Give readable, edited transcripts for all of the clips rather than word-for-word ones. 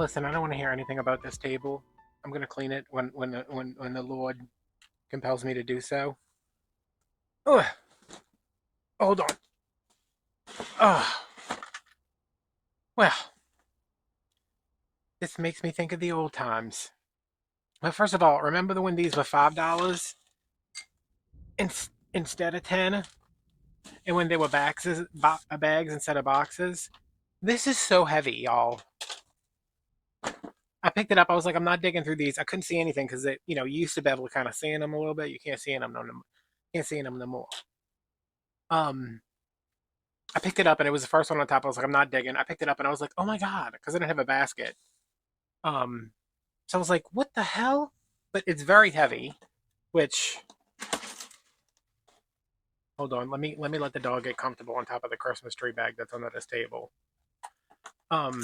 Listen, I don't want to hear anything about this table. I'm gonna clean it when the Lord compels me to do so. Ugh, hold on. Ugh. Well, this makes me think of the old times. Well, first of all, remember when these were $5 in, instead of 10, and when they were bags instead of boxes? This is so heavy, y'all. I picked it up. I was like, I'm not digging through these. I couldn't see anything because you used to be able to kind of see in them a little bit. You can't see in them no, can't see in them no more. Um, I picked it up and it was the first one on top. I was like, I'm not digging. I picked it up and I was like, oh my god, because I didn't have a basket. Um, so I was like, what the hell? But it's very heavy. Which, hold on, let me let the dog get comfortable on top of the Christmas tree bag that's under this table. Um,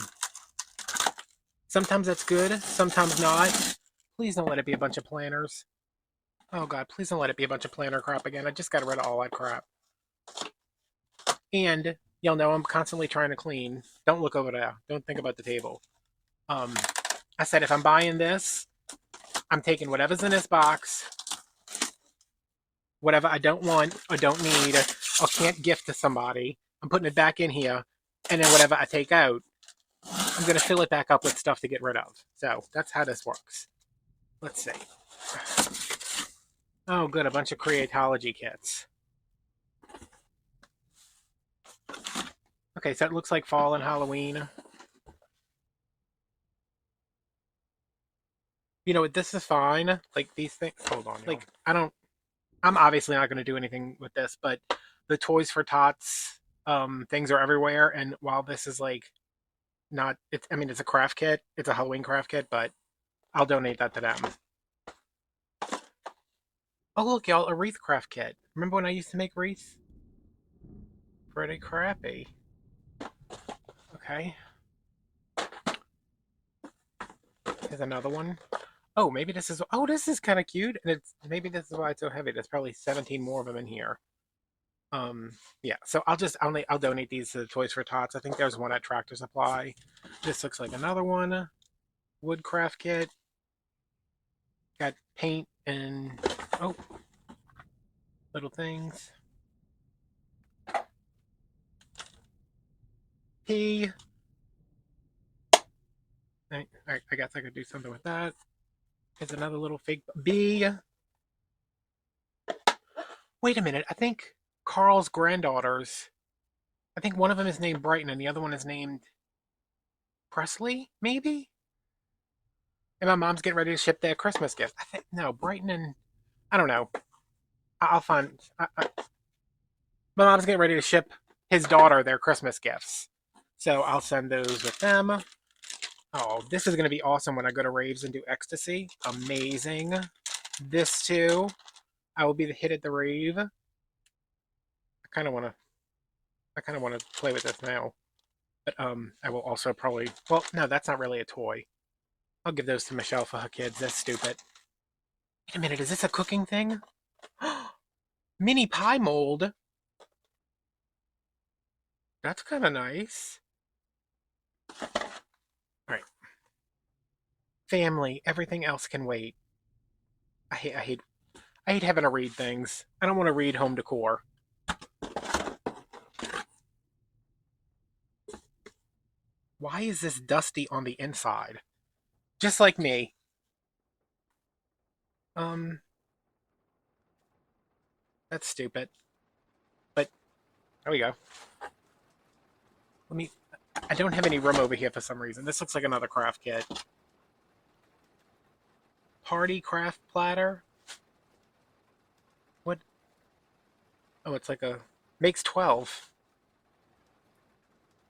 Sometimes that's good, sometimes not. Please don't let it be a bunch of planners. Oh god, please don't let it be a bunch of planner crap again. I just got rid of all that crap. And you'll know I'm constantly trying to clean. Don't look over there. Don't think about the table. Um, I said if I'm buying this, I'm taking whatever's in this box, whatever I don't want or don't need or can't gift to somebody. I'm putting it back in here, and then whatever I take out, I'm gonna fill it back up with stuff to get rid of. So that's how this works. Let's see. Oh, good, a bunch of Creatology kits. Okay, so it looks like fall and Halloween. You know what? This is fine. Like these things. Hold on. Like I don't. I'm obviously not going to do anything with this, but the Toys for Tots things are everywhere. And while this is like not, it's. I mean, it's a craft kit. It's a Halloween craft kit, but I'll donate that to them. Oh look, y'all, a wreath craft kit. Remember when I used to make wreaths? Pretty crappy. Okay. Here's another one. Oh, maybe this is. Oh, this is kind of cute, and it's maybe this is why it's so heavy. There's probably 17 more of them in here. Um, yeah. So I'll donate these to the Toys for Tots. I think there's one at Tractor Supply. This looks like another one. Woodcraft kit. Got paint and oh, little things. P. I guess I could do something with that. Here's another little fake B. Wait a minute. I think Carl's granddaughters. I think one of them is named Brighton and the other one is named Presley, maybe? And my mom's getting ready to ship their Christmas gift. I think no, Brighton and I don't know. I'll find. My mom's getting ready to ship his daughter their Christmas gifts, so I'll send those with them. Oh, this is gonna be awesome when I go to raves and do ecstasy. Amazing. This too. I will be the hit at the rave. Kind of want to. I kind of want to play with this now, but I will also probably. Well, no, that's not really a toy. I'll give those to Michelle for her kids. That's stupid. Wait a minute, is this a cooking thing? Mini pie mold. That's kind of nice. All right. Family. Everything else can wait. I hate having to read things. I don't want to read home decor. Why is this dusty on the inside? Just like me. Um, that's stupid. But there we go. Let me. I don't have any room over here for some reason. This looks like another craft kit. Party craft platter. What? Oh, it's like a makes 12.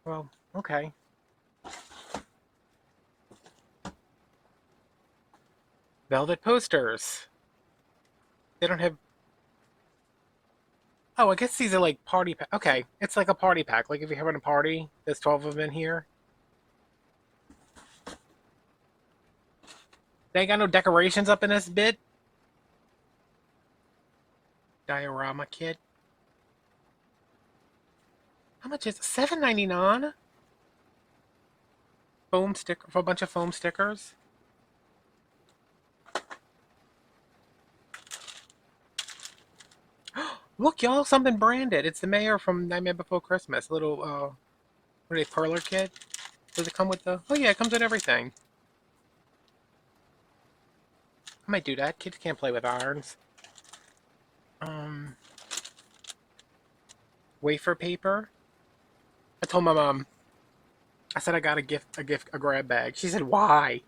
Well, okay. Velvet posters. They don't have. Oh, I guess these are like party pack. Okay, it's like a party pack. Like if you're having a party, there's 12 of them in here. They ain't got no decorations up in this bit. Diorama kit. How much is it? $7.99? Foam sticker for a bunch of foam stickers. Look, y'all, something branded. It's the mayor from Nightmare Before Christmas. A little what are they, perler kit? Does it come with the? Oh yeah, it comes with everything. I might do that. Kids can't play with irons. Um, wafer paper. I told my mom. I said I got a grab bag. She said, "Why?"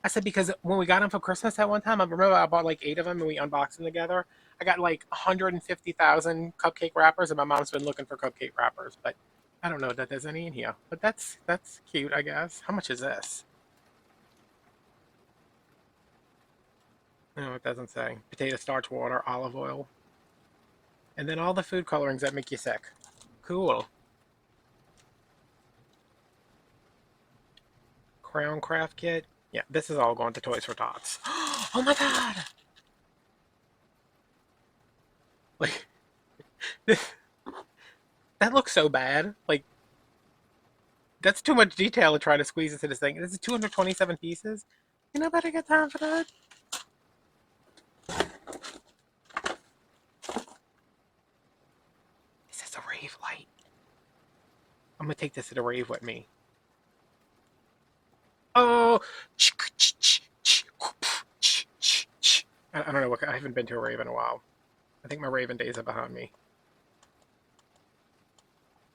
I said because when we got them for Christmas that one time, I remember I bought like 8 of them and we unboxed them together. I got like 150,000 cupcake wrappers, and my mom's been looking for cupcake wrappers, but I don't know that there's any in here. But that's cute, I guess. How much is this? No, it doesn't say. Potato starch, water, olive oil, and then all the food colorings that make you sick. Cool. Crown craft kit. Yeah, this is all going to Toys for Tots. Oh my god! Like that looks so bad. Like that's too much detail to try to squeeze into this thing. This is 227 pieces. You know, better get time for that. This is a rave light. I'm gonna take this to the rave with me. Oh, I don't know what. I haven't been to a rave in a while. I think my Raven days are behind me.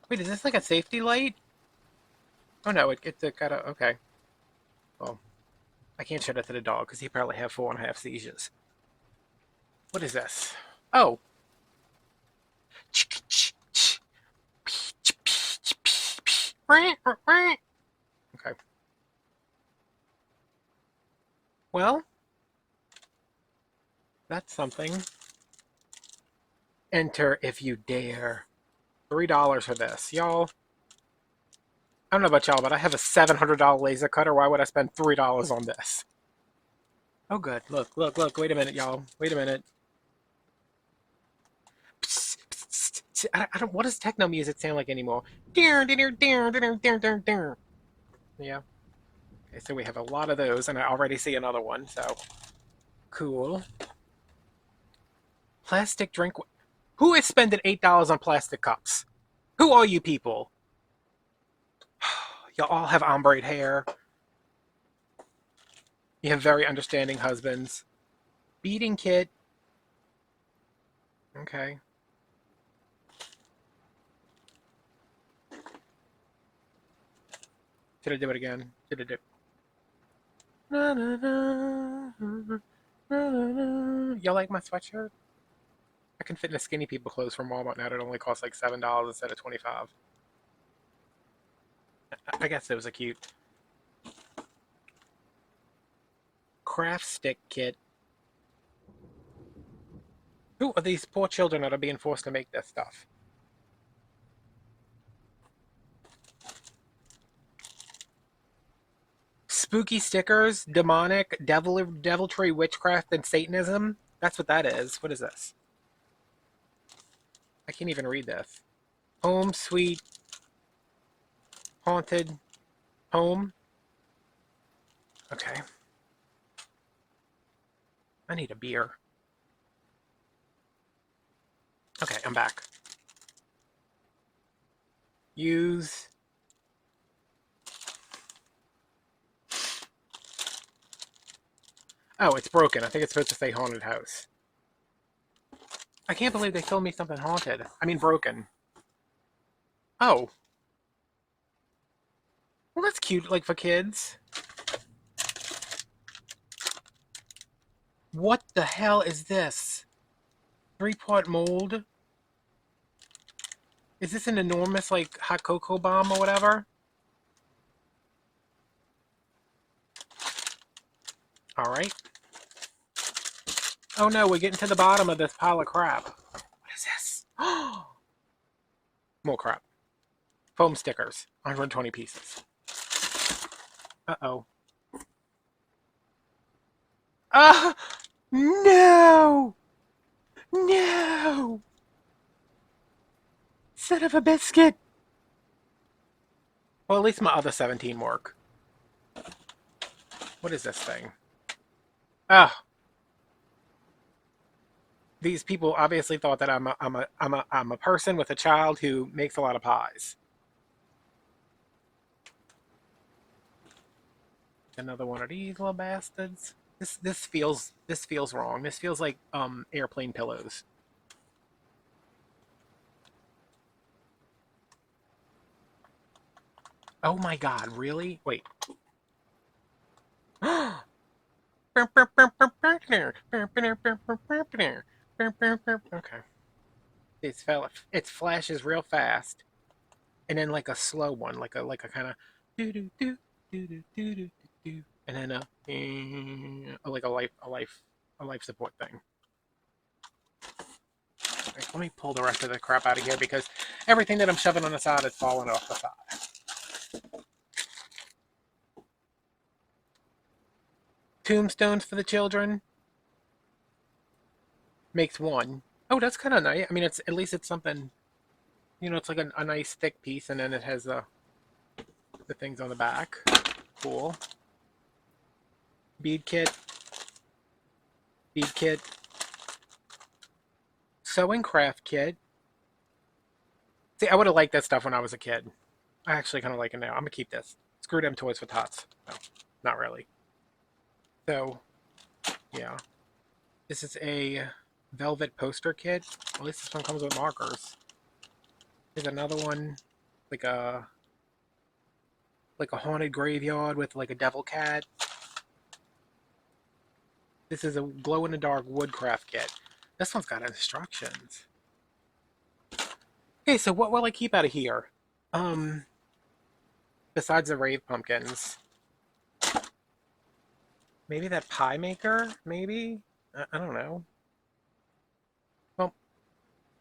Wait, is this like a safety light? Oh no, it's a kind of okay. Well, I can't show that to the dog because he probably have 4.5 seizures. What is this? Oh. Okay. Well, that's something. Enter if you dare. $3 for this, y'all. I don't know about y'all, but I have a $700 laser cutter. Why would I spend $3 on this? Oh, good. Look, look, look. Wait a minute, y'all. Wait a minute. I don't. What does techno music sound like anymore? Yeah. Okay, so we have a lot of those, and I already see another one. So cool. Plastic drink. Who is spending $8 on plastic cups? Who are you people? Y'all all have ombre hair. You have very understanding husbands. Beading kit. Okay. Should I do it again? Should I do? Na, na, na, na, na. Y'all like my sweatshirt? I can fit in a skinny people clothes from Walmart now. It only costs like $7 instead of 25. I guess those are cute. Craft stick kit. Who are these poor children that are being forced to make this stuff? Spooky stickers, demonic, deviltry, witchcraft, and Satanism. That's what that is. What is this? I can't even read this. Home, sweet, haunted, home. Okay. I need a beer. Okay, I'm back. Use. Oh, it's broken. I think it's supposed to say haunted house. I can't believe they told me something haunted. I mean, broken. Oh. Well, that's cute, like for kids. What the hell is this? 3-part mold? Is this an enormous, like, hot cocoa bomb or whatever? Alright. Oh no, we're getting to the bottom of this pile of crap. What is this? More crap. Foam stickers. 120 pieces. Uh-oh. Ah! No! No! Son of a biscuit! Well, at least my other 17 work. What is this thing? Ah, these people obviously thought that I'm a person with a child who makes a lot of pies. Another one of these little bastards. This feels wrong. This feels like airplane pillows. Oh my god, really? Wait. Okay. It flashes real fast, and then like a slow one, like a kind of do do do do do do do do, and then like a life support thing. Right, let me pull the rest of the crap out of here because everything that I'm shoving on the side is falling off the side. Tombstones for the children makes one. Oh, that's kind of nice. I mean, it's at least it's something. It's like a nice thick piece, and then it has the things on the back. Cool. Bead kit, bead kit, sewing craft kit. See, I would have liked that stuff when I was a kid. I actually kind of like it now. I'm gonna keep this. Screw them toys for tots. No, not really. So, yeah. This is a velvet poster kit. At least this one comes with markers. There's another one, like a haunted graveyard with like a devil cat. This is a glow in the dark woodcraft kit. This one's got instructions. Okay, so what will I keep out of here? Um, Besides the rave pumpkins, maybe that pie maker. Maybe I don't know. Well,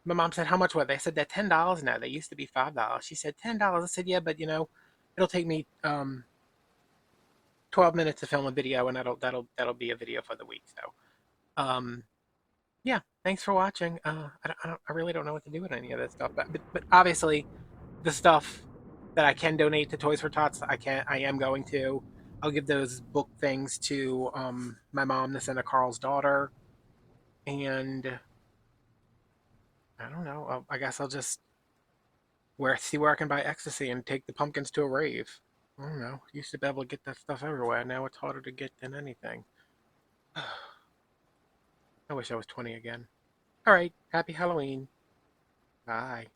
my mom said, "How much were they?" I said, "They're $10 now. They used to be $5." She said, $10. I said, "Yeah, but it'll take me 12 minutes to film a video, and that'll be a video for the week." So, yeah, thanks for watching. I really don't know what to do with any of this stuff, but obviously the stuff that I can donate to Toys for Tots, I am going to. I'll give those book things to my mom to send to Carl's daughter, and I don't know. I guess I'll just see where I can buy ecstasy and take the pumpkins to a rave. I don't know. Used to be able to get that stuff everywhere. Now it's harder to get than anything. I wish I was 20 again. All right. Happy Halloween. Bye.